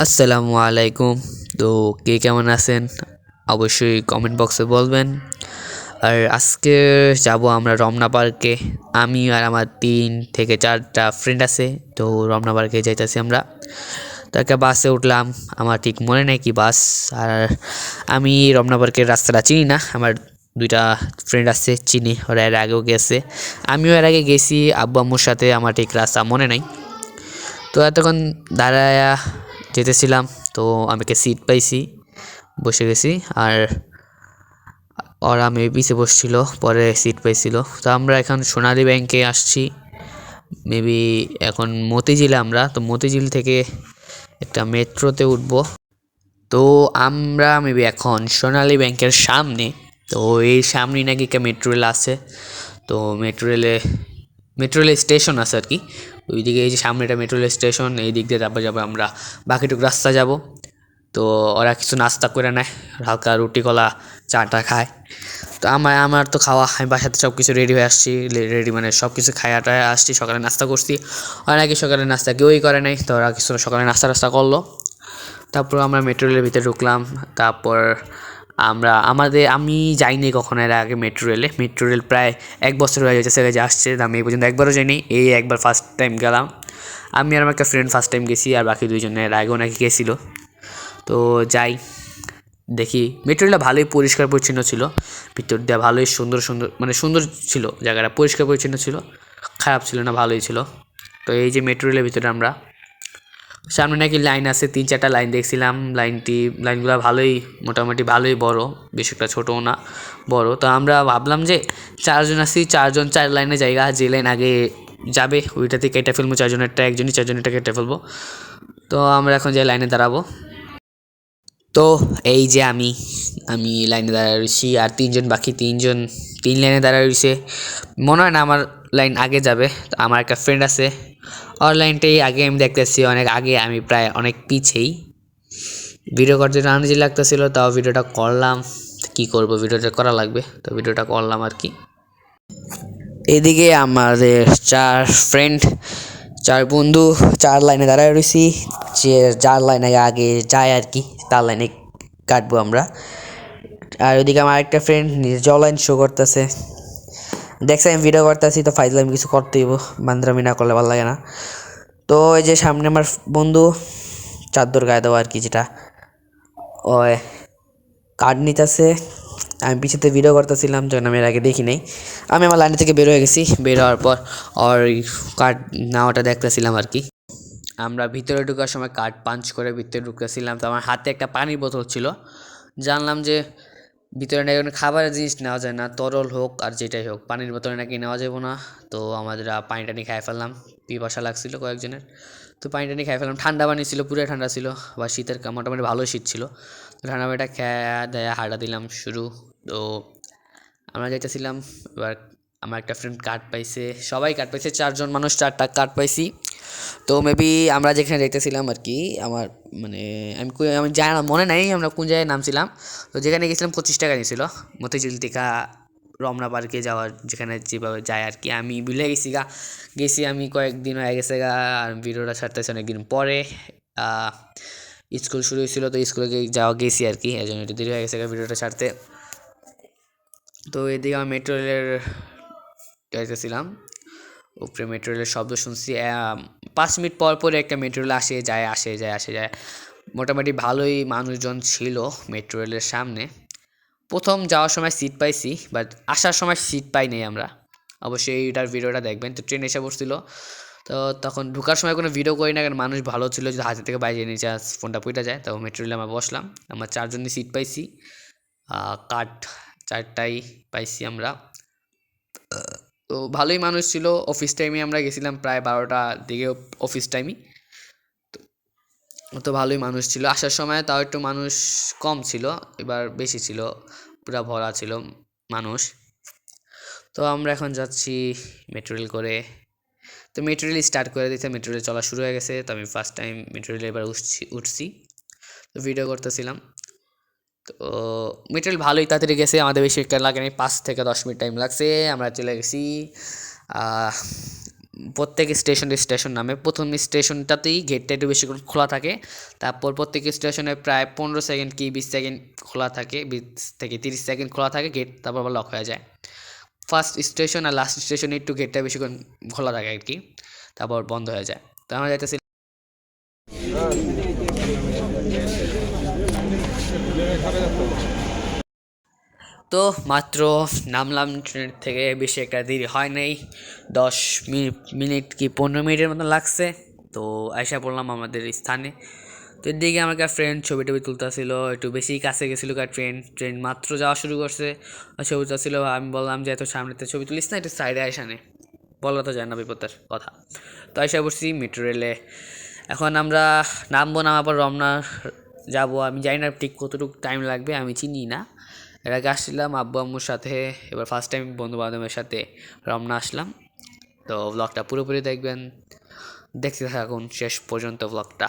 আসসালামু আলাইকুম। তো কে কেমন আছেন অবশ্যই কমেন্ট বক্সে বলবেন। আর আজকে যাব আমরা রমনা পার্কে। আমি আর আমার 3 থেকে 4টা ফ্রেন্ড আছে। তো রমনা পার্কে যাইতেছি আমরা। তো একটা বাসে উঠলাম, আমার ঠিক মনে নেই কি বাস। আর আমি রমনা পার্কের রাস্তাটা চিনি না, আমার 2টা ফ্রেন্ড আছে চিনি, ওরা এর আগেও গেছে, আমিও এর আগে গেছি আব্বু আম্মুর সাথে, আমার ঠিক রাস্তা মনে নাই। তো এতক্ষণ দাঁড়ায়া যেতেছিলাম, তো আমি একটা সিট পাইছি, বসে গেছি। আর ওরা আমি পিছে বসছিল, পরে সিট পাইছিল। তো আমরা এখন সোনালী ব্যাংকে আসছি, মেবি এখন মতিঝিলে। আমরা তো মতিঝিল থেকে একটা মেট্রোতে উঠবো। তো আমরা মেবি এখন সোনালী ব্যাংকের সামনে। তো এই সামনেই নাকি একটা মেট্রো রেল আছে। তো মেট্রো রেল স্টেশন আছে আর কি। ওইদিকে এই যে সামনে একটা মেট্রো রেল স্টেশন, এই দিক দিয়ে তারপর যাবো আমরা বাকিটুকু রাস্তা যাব। তো ওরা কিছু নাস্তা করে নেয়, হালকা রুটি কলা চাটা খায়। তো আমার তো খাওয়া, আমি বাসাতে সব কিছু রেডি হয়ে আসছি, রেডি মানে সব কিছু খাওয়াটায় আসছি। সকালে নাস্তা করছি, আর নাকি সকালে নাস্তা কেউই করে নাই, তো ওরা কিছু সকালে নাস্তা করলো। তারপর আমরা মেট্রো রেলের ভিতরে ঢুকলাম। তারপর আমি যাইনি কখনো এর আগে মেট্রো রেল প্রায় 1 বছর হয়ে গেছে যে আসছে, আমি এই পর্যন্ত একবারও যাইনি, এই একবার ফার্স্ট টাইম গেলাম। আমি আর আমার একটা ফ্রেন্ড ফার্স্ট টাইম গেছি, আর বাকি 2জনের এর আগেও নাকি গেছিলো। তো যাই, দেখি। মেট্রো রেলটা ভালোই পরিষ্কার পরিচ্ছন্ন ছিল, ভিতর দিয়ে ভালোই সুন্দর সুন্দর, মানে সুন্দর ছিল জায়গাটা, পরিষ্কার পরিচ্ছন্ন ছিল, খারাপ ছিল না, ভালোই ছিল। তো এই যে মেট্রো রেলের ভিতরে আমরা, সামনে নাকি লাইন আছে, 3-4টা লাইন দেখছিলাম। লাইনগুলো ভালোই, মোটামুটি ভালোই বড়, বেশ একটা ছোটও না, বড়। তো আমরা ভাবলাম যে 4জন আছি, 4জন 4 লাইনে জায়গা, যে লাইন আগে যাবে ওইটাতে কেটে ফেলবো, 4জনেরটা একজনই 4জনেরটা কেটে ফেলবো। তো আমরা এখন যে লাইনে দাঁড়াবো। তো এই যে আমি আমি লাইনে দাঁড়ায় রয়েছি, আর 3জন, বাকি 3জন 3 লাইনে দাঁড়ায় রয়েছে। মনে হয় না আমার লাইন আগে যাবে। তো আমার একটা ফ্রেন্ড আছে, ওর লাইনটাই আগে আমি দেখতেছি, অনেক আগে, আমি প্রায় অনেক পিছেই। ভিডিও করতে আনইজি লাগতেছিল, তাও ভিডিওটা করলাম। কি করব, ভিডিওটা করা লাগবে, তো ভিডিওটা করলাম আর কি। এদিকে আমাদের 4 ফ্রেন্ড, 4 বন্ধু 4 লাইনে দাঁড়ায় রয়েছি, যে যার লাইনে আগে যায় আর কি, তার লাইনে কাটবো আমরা। আর ওইদিকে আমার আরেকটা ফ্রেন্ড নিজের লাইন শো করতেছে, দেখছি আমি ভিডিও করতেছি, তো ফাইজলামি কিছু করতেই হইব, বান্দরামি না করলে ভালো লাগে না। তো এই যে সামনে আমার বন্ধু চাদর গায়ে দেওয়া আর কি, যেটা ওই কার্ড নিতেছে, আমি পিছনে ভিডিও করতেছিলাম, যখন আমি এর আগে দেখি নাই। আমি আমার লাইন থেকে বের হয়ে গেছি, বের হওয়ার পর ওর কার্ড নেওয়াটা দেখতেছিলাম আর কি। আমরা ভিতরে ঢোকার সময় কার্ড পাঞ্চ করে ভিতরে ঢুকতেছিলাম, তো আমার হাতে একটা পানির বোতল ছিল। জানলাম যে ভিতরে নাকি কোনো খাবারের জিনিস নেওয়া যায় না, তরল হোক আর যেটাই হোক, পানির বোতলে নাকি নেওয়া যাবে না। তো আমাদের পানি টানি খাই ফেললাম, পিপাসা লাগছিল কয়েকজনের। তো পানি টানি খাই ফেললাম, ঠান্ডা পানি ছিল, পুরো ঠান্ডা ছিল, বা শীতের মোটামুটি ভালো শীত ছিল। তো ঠান্ডা পানিটা খেয়ে দেয়া হাঁটা দিলাম শুরু। তো আমরা যাইতেছিলাম। এবার আমার একটা ফ্রেন্ড কার্ড পাইছে, সবাই কার্ড পাইছে, 4জন মানুষ 4টা কার্ড পাইছি। তো মেবি আমরা যেখানে যাইতেছিলাম আর কি, আমার মানে আমি জানি না, মনে নাই আমরা কোন জায়গায় নামছিলাম। তো যেখানে গেছিলাম 25 টাকা নিয়েছিল, মতিঝিল থেকে রমনা পার্কে যাওয়ার, যেখানে যেভাবে যায় আর কি। আমি ভুলে গেছি আমি, কয়েকদিন হয়ে গেছে গা, আর ভিডিওটা ছাড়তেছি অনেকদিন পরে। স্কুল শুরু হয়েছিল, তো স্কুলে গেছি আর কি, এই জন্য একটু দেরি হয়ে গেছে ভিডিওটা ছাড়তে। তো এদিকে আমি মেট্রো রেলের যাইতেছিলাম, উপরে মেট্রো রেলের শব্দ শুনছি। 5 মিনিট পর পরে একটা মেট্রো রেল আসে যায়, আসে যায়, আসে যায়। মোটামুটি ভালোই মানুষজন ছিল মেট্রো রেলের সামনে। প্রথম যাওয়ার সময় সিট পাইছি, বাট আসার সময় সিট পাই নাই আমরা। অবশ্যই এইটার ভিডিওটা দেখবেন। তো ট্রেন এসে পড়ছিল, তো তখন ঢোকার সময় কোনো ভিডিও করি না, কারণ মানুষ ভালো ছিল, যদি হাতে থেকে বাইরে নিচে ফোনটা পুইটা যায়। তো মেট্রো রেলে আমরা বসলাম, আমরা 4জনই সিট পাইছি, কাঠ 4টাই পাইছি আমরা। তো ভালোই মানুষ ছিল। অফিস টাইমে আমরা গেছিলাম, প্রায় 12টার দিকে অফিস টাইমই। তো ভালোই মানুষ ছিল, আসার সময় তাও একটু মানুষ কম ছিল, এবার বেশি ছিল, পুরা ভরা ছিল মানুষ। তো আমরা এখন যাচ্ছি মেট্রো রেল করে। তো মেট্রো রেল স্টার্ট করে দিয়েছে, মেট্রো রেল চলা শুরু হয়ে গেছে। তো আমি ফার্স্ট টাইম মেট্রো রেলে এবার উঠছি, তো ভিডিও করতেছিলাম। তো মেট্রো রেল ভালোই তাড়াতাড়ি গেছে, আমাদের বেশি একটা লাগে নাই, 5 থেকে 10 মিনিট টাইম লাগছে, আমরা চলে গেছি। প্রত্যেক স্টেশন নামে প্রথম স্টেশনটাতেই গেটটা একটু বেশিক্ষণ খোলা থাকে, তারপর প্রত্যেক স্টেশনে প্রায় 15 সেকেন্ড কি 20 সেকেন্ড খোলা থাকে, 20 থেকে 30 সেকেন্ড খোলা থাকে গেট, তারপর আবার লক হয়ে যায়। ফার্স্ট স্টেশন আর লাস্ট স্টেশনে একটু গেটটা বেশিক্ষণ খোলা থাকে আর কি, তারপর বন্ধ হয়ে যায়। তো আমরা যাইতেছি। তো মাত্র নামলাম ট্রেন থেকে, বেশি একটা দেরি হয় নাই, 10 মিনিট কি 15 মিনিটের মতো লাগছে। তো আইসা পড়লাম আমাদের স্থানে। তো এদিকে আমার একটা ফ্রেন্ড ছবি টবি তুলতেছিল, একটু বেশি কাছে গেছিলো, ট্রেন মাত্র যাওয়া শুরু করছে, ছবি তুলতেছিল। আমি বললাম যে এত সামনেতে ছবি তুলিস না, একটু সাইডে আইসানে, বলা তো যায় না বিপদের কথা। তো আইসা পড়ছি মেট্রো রেলে। এখন আমরা নামবো, নামার পর রমনা যাবো। আমি জানি না ঠিক কতটুকু টাইম লাগবে, আমি চিনি না। এর আগে আসছিলাম আব্বু আম্মুর সাথে, এবার ফার্স্ট টাইম বন্ধু বান্ধবের সাথে রমনা আসলাম। তো ব্লগটা পুরোপুরি দেখবেন, দেখতে থাকুন শেষ পর্যন্ত ব্লগটা।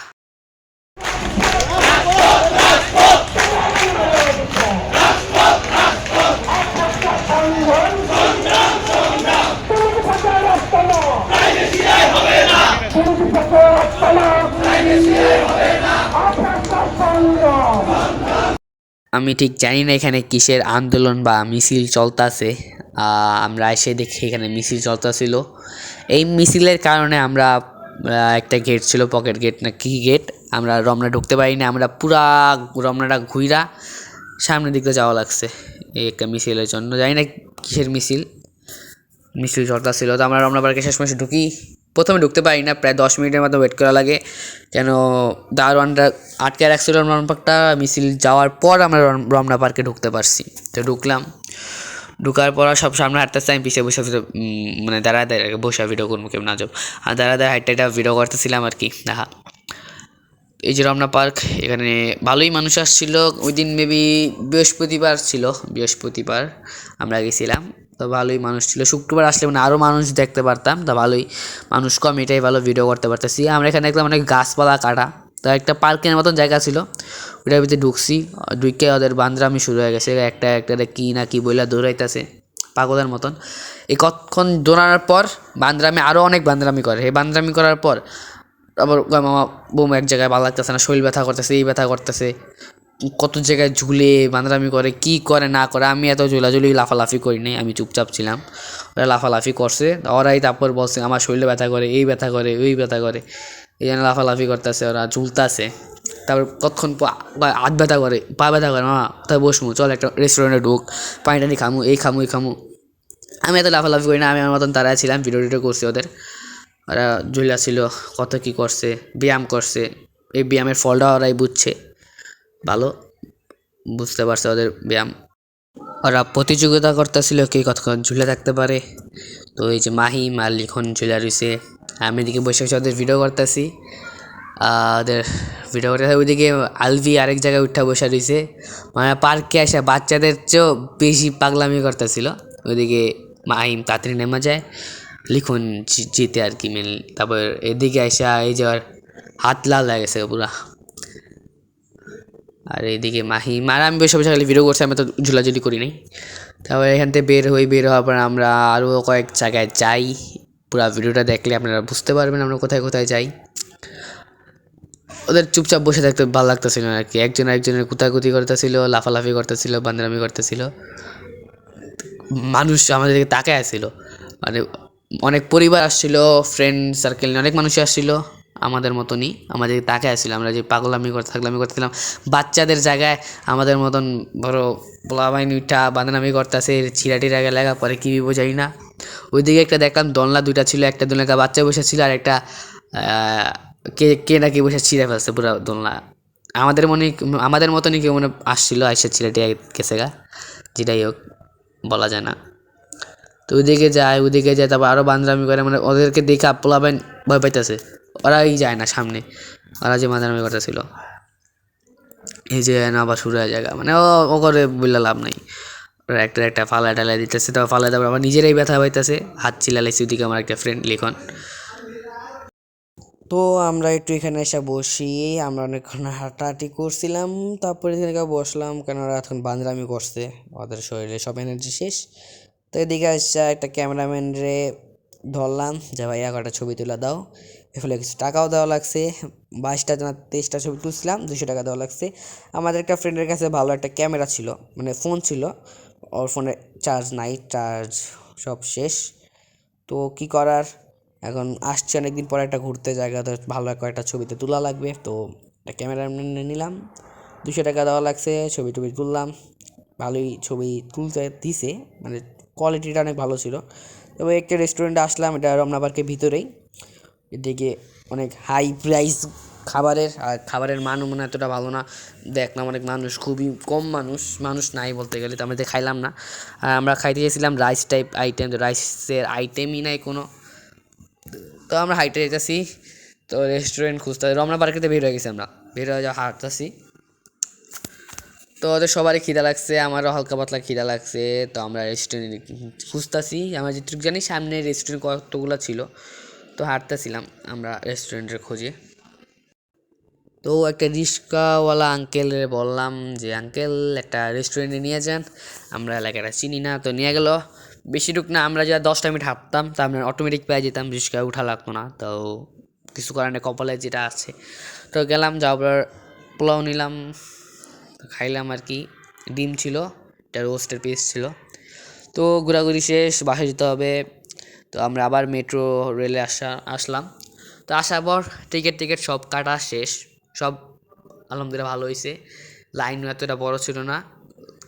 আমি ঠিক জানি না এখানে কিসের আন্দোলন বা মিছিল চলতেছে। আমরা এসে দেখি এখানে মিছিল চলতেছিল। এই মিছিলের কারণে আমরা একটা গেট ছিল, পকেট গেট না কী গেট, আমরা রমনা ঢুকতে পারি না। আমরা পুরা রমনাটা ঘুইরা সামনের দিকে যাওয়া লাগছে এই একটা মিছিলের জন্য। জানি না কিসের মিছিল চলতেছিল। তো আমরা রমনা পার্কে শেষমেশ ঢুকি। প্রথমে ঢুকতে পারি না, প্রায় 10 মিনিটের মতো ওয়েট করা লাগে, কেন দারোয়ানরা আটকে রাখছিল রমনা পার্কটা। মিছিল যাওয়ার পর আমরা রমনা পার্কে ঢুকতে পারছি। তো ঢুকলাম, ঢুকার পর সব সামনে হাঁটতেছে, আমি পিছিয়ে বসে মানে দাঁড়ায় দাঁড়ায় বসে ভিডিও করবো, কেমন আজব। আর দাঁড়ায় দাঁড়ায় হাইটটা ভিডিও করতেছিলাম আর কি। দেখা এই যে রমনা পার্ক, এখানে ভালোই মানুষ আসছিল ওই দিন, মেবি বৃহস্পতিবার ছিল, বৃহস্পতিবার আমরা গেছিলাম। তো ভালোই মানুষ ছিল। শুক্রবার আসলে মানে আরও মানুষ দেখতে পারতাম। তা ভালোই মানুষ কম, এটাই ভালো, ভিডিও করতে পারতেছি। আমরা এখানে দেখলাম অনেক গাছপালা কাটা। তো একটা পার্কের মতন জায়গা ছিল, ওইটার ভিতরে ঢুকছি। ঢুকে ওদের বান্দরামি শুরু হয়ে গেছে, একটা কি না কি বইলা দৌড়াইতেছে পাগলের মতন। এই কতক্ষণ দৌড়ানোর পর বান্দরামি, আরও অনেক বান্দরামি করে। এই বান্দরামি করার পর আবার মামা বোম এক জায়গায় ভালো লাগতেছে না, শরীর ব্যথা করতেছে, এই ব্যথা করতেছে, কত জায়গায় ঝুলে বান্দরামি করে, কি করে না করে। আমি এত ঝুলাঝুলি লাফালাফি করি নাই, আমি চুপচাপ ছিলাম। ওরা লাফালাফি করছে, ওরাই তারপর বলছে আমার শরীরে ব্যথা করে, এই ব্যথা করে, ওই ব্যথা করে, এই জন্য লাফালাফি করতেছে, ওরা ঝুলতেছে। তারপর কতক্ষণ হাত ব্যথা করে, পা ব্যথা করে, মামা তাই বসবো, চল একটা রেস্টুরেন্টে ঢুক, পানি টানি খামু, এই খামু এই খামু। আমি এত লাফালাফি করি না, আমি আমার মতন তারাই ছিলাম, ভিডিও টিডিও করছি ওদের। ওরা ঝুলা ছিল, কত কী করছে, ব্যায়াম করছে। এই ব্যায়ামের ফলটা ওরাই বুঝছে, ভালো বুঝতে পারছে ওদের ব্যায়াম। ওরা প্রতিযোগিতা করতেছিল কে কতক্ষণ ঝুলে থাকতে পারে। তো এই যে মাহিম আর লিখন ঝুলে রয়েছে, আমি এদিকে বসে বসে ওদের ভিডিও করতেছি। ওদের ভিডিও করতে ওইদিকে আলভি আরেক জায়গায় উঠা বসে রয়েছে, মানে পার্কে আসে বাচ্চাদের চেয়েও বেশি পাগলামি করতেছিল। ওইদিকে মাহিম তাড়াতাড়ি নেমে যায়, লিখন জিতে আর কি মেনলি। তারপর এদিকে আসা এই যে হাত লাল হয়ে গেছে পুরা। আর এইদিকে মাহিম আর আমি বসে বসে খালি ভিডিও করছি, আমি তো ঝুলাঝুলি করি নাই। তারপর এখান থেকে বের হওয়ার পর আমরা আরও কয়েক জায়গায় যাই। পুরো ভিডিওটা দেখলে আপনারা বুঝতে পারবেন আমরা কোথায় কোথায় যাই। ওদের চুপচাপ বসে থাকতে ভালো লাগতেছিল না আর কি, একজনের কুতাকুতি করতেছিল, লাফালাফি করতেছিল, বান্দরামি করতেছিল। মানুষ আমাদের দিকে তাকায় আসছিল, মানে অনেক পরিবার আসছিল, ফ্রেন্ড সার্কেল নিয়ে অনেক মানুষই আসছিল আমাদের মতনই, আমাদের তাকায় আসছিল। আমরা যে পাগলামি করতেছিলাম বাচ্চাদের জায়গায়, আমাদের মতন বড় পোলাবাহিনী উঠা বান্দরামি করতেছে, ছিঁড়াটির আগে লাগা পরে কী বোঝাই না। ওইদিকে একটা দেখলাম দোলনা দুইটা ছিল, একটা দোলনা বাচ্চা বসে ছিল, আর একটা কে কে নাকি বসে ছিঁড়ে ফেলছে পুরো দোলনা। আমাদের মতনই কেউ মনে আসছিল, আইসা ছিঁড়াটি গেছে গা, যেটাই হোক বলা যায় না। তো ওইদিকে যায় তারপর আরও বান্দরামি করে, মানে ওদেরকে দেখে পোলাপাইন ভয় পাইতেছে, ওরাই যায় না সামনে, ওরা যে বান্দরামি করতেছিল। এই যে আবার শুরু হয়ে জায়গা, মানে ও করে বললে লাভ নাই। ওরা একটা ফালা টালা দিতেছে, তারপর ফালা তারপর আমার নিজেরাই ব্যথা পাইতেছে, হাত চিলালাইছি ওদিকে আমার একটা ফ্রেন্ড লিখন। তো আমরা একটু এখানে এসে বসি, আমরা অনেকক্ষণ হাঁটাহাঁটি করছিলাম, তারপরে এখানে বসলাম, কেন ওরা এখন বান্দরামি করছে, ওদের শরীরে সব এনার্জি শেষ। তো এদিকে আসছে একটা ক্যামেরাম্যান রে ধরলাম যে ভাইয়া কটা ছবি তুলে দাও, এর ফলে কিছু টাকাও দেওয়া লাগছে। 22টা না 23টা ছবি তুলছিলাম, 200 টাকা দেওয়া লাগছে। আমাদের একটা ফ্রেন্ডের কাছে ভালো একটা ক্যামেরা ছিল, মানে ফোন ছিল, ওর ফোনে চার্জ নাই, চার্জ সব শেষ। তো কি করার, এখন আসছে অনেকদিন পরে একটা ঘুরতে জায়গা, তো ভালো কয়েকটা ছবিতে তোলা লাগবে, তো একটা ক্যামেরা নিলাম। 200 টাকা দেওয়া লাগছে, ছবি টবি তুললাম, ভালোই ছবি তুলতে দিছে, মানে কোয়ালিটিটা অনেক ভালো ছিল। তবে একটা রেস্টুরেন্টে আসলাম, এটা রমনা পার্কের ভিতরেই। এদিকে অনেক হাই প্রাইস খাবারের, আর খাবারের মানও মনে এতটা ভালো না। দেখলাম অনেক মানুষ, খুবই কম মানুষ, মানুষ নাই বলতে গেলে, তো আমরা খাইলাম না। আর আমরা খাইতে গেছিলাম রাইস টাইপ আইটেম, তো রাইসের আইটেমই নাই কোনো। তো আমরা হাইটে যেতেছি, তো রেস্টুরেন্ট খুঁজতে রমনা পার্কেতে বের হয়ে গেছি, আমরা বের হয়ে যাওয়া হাঁটতেছি। তো ওদের সবারই খিদা লাগছে, আমারও হালকা পাতলা খিদা লাগছে। তো আমরা রেস্টুরেন্ট খুঁজতেছি, আমরা যেটুকু জানি সামনে রেস্টুরেন্ট কতগুলো ছিল, তো হাঁটতেছিলাম আমরা রেস্টুরেন্টের খোঁজে। তো একটা রিক্সাওয়ালা আঙ্কেলের বললাম যে আঙ্কেল একটা রেস্টুরেন্টে নিয়ে যান, আমরা এলাকাটা চিনি না। তো নিয়ে গেল, বেশিটুক না, আমরা যা 10টা মিনিট হাঁটতাম তা আমরা অটোমেটিক পেয়ে যেতাম, রিক্সায় উঠা লাগতো না। তো কিছু কারণে কপালে যেটা আছে, তো গেলাম, যাওয়ার পোলাও নিলাম, খাইলাম আর কি। ডিম ছিল, একটা রোস্টের পিস ছিল। তো ঘোরাঘুরি শেষ, বাসায় যেতে হবে। তো আমরা আবার মেট্রো রেলে আসলাম। তো আসার পর টিকিট সব কাটা শেষ, সব আলহামদুলিল্লাহ ভালো হয়েছে। লাইনও এতটা বড় ছিল না,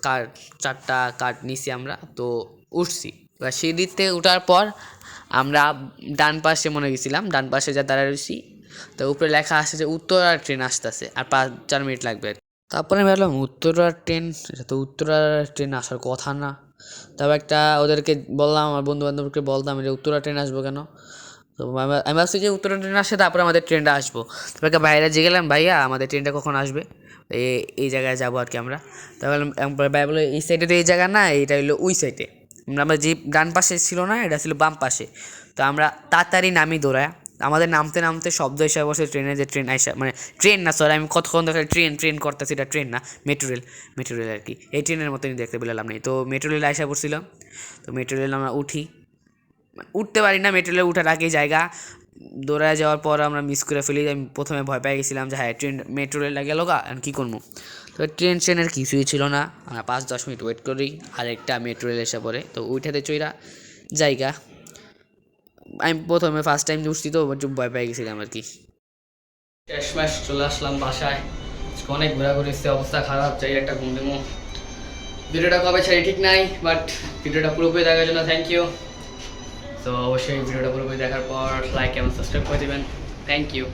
কার্ড 4টা কার্ড নিছি আমরা, তো উঠছি। এবার সিঁড়ি থেকে ওঠার পর আমরা ডান পাশে মনে গেছিলাম, ডান পাশে যা দাঁড়ায় রয়েছি, তো উপরে লেখা আছে যে উত্তরার ট্রেন আসতেছে, আর 5-4 মিনিট লাগবে। তারপরে আমি ভাবলাম উত্তরার ট্রেন, এটা তো উত্তরার ট্রেন আসার কথা না। তারপর একটা ওদেরকে বললাম, আমার বন্ধু বান্ধবকে বলতাম যে উত্তরা ট্রেন আসবো কেন। তো আমি ভাবছি যে উত্তরা ট্রেন আসে তারপরে আমাদের ট্রেনটা আসবো। তারপর একটা ভাইরা জিজ্ঞেস গেলাম, ভাইয়া আমাদের ট্রেনটা কখন আসবে, এই জায়গায় যাবো আর কি আমরা। তারপরে ভাই বলে এই সাইডে তো এই জায়গা না, এইটা হলো ওই সাইডে। আমরা যে ডান পাশে ছিল না, এটা ছিল বাম পাশে। তো আমরা তাড়াতাড়ি নামি দৌড়ায়, আমাদের নামতে নামতে শব্দ এসে বসে ট্রেনে, যে ট্রেন আইসা, মানে ট্রেন না সরি, আমি কতক্ষণ ধরে ট্রেন করতেছি, এটা ট্রেন না, মেট্রো রেল আর কি, এই ট্রেনের মতনই দেখতে পেলাম নেই। তো মেট্রো রেল আইসা পড়ছিলাম, তো মেট্রো রেল আমরা উঠতে পারি না, মেট্রো রেলে উঠার আগেই জায়গা দৌড়ায় যাওয়ার পর আমরা মিস করে ফেলি। আমি প্রথমে ভয় পেয়ে গেছিলাম যে হ্যাঁ মেট্রো রেল গেল গা, আর কী করবো। তো ট্রেনের কিছুই ছিল না, আমরা 5-10 মিনিট ওয়েট করি, আরেকটা মেট্রো রেল এসে পড়ে, তো ওইটাতে চইরা জায়গা। আমি প্রথমে ফার্স্ট টাইম উঠছি, তো একটু ভয় পেয়ে গেছিলাম আর কি। শেষমেশ চলে আসলাম বাসায়, অনেক ঘোরাঘুরি, অবস্থা খারাপ, চাই একটা ঘুম দেবো। ভিডিওটা কবে ছাড়ি ঠিক নাই, বাট ভিডিওটা পুরোপুরি দেখার জন্য থ্যাংক ইউ। তো অবশ্যই ভিডিওটা পুরোপুরি দেখার পর লাইক এবং সাবস্ক্রাইব করে দেবেন, থ্যাংক ইউ।